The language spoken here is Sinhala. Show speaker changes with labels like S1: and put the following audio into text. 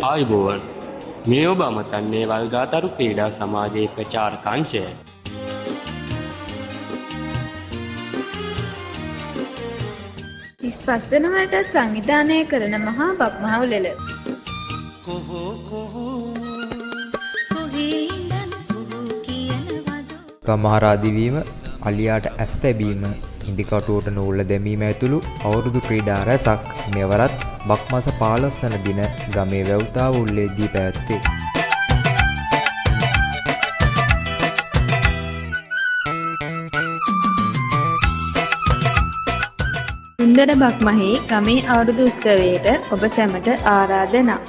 S1: ආයුබෝවන්. මේ ඔබ අමතන්නේ වල්ගාතරු ක්‍රීඩා සමාජයේ ප්‍රචාරක අංශය.
S2: 35 වන වලට සංවිධානය කරන මහා බක්මහා උළෙල.
S3: ගම්මහරා දිවීම, අලියාට ඇස් තැබීම, ඉදිකටුවට නූල දැමීම ඇතුළු අවුරුදු ක්‍රීඩා රැසක් මෙවරත් බක්මස 15 වන දින ගමේ වැව්තාව උල්ලේදී පැවැත්වේ.
S2: සුන්දර බක්මහේ ගමේ අවුරුදු උත්සවයට ඔබ සැමට ආරාධනා.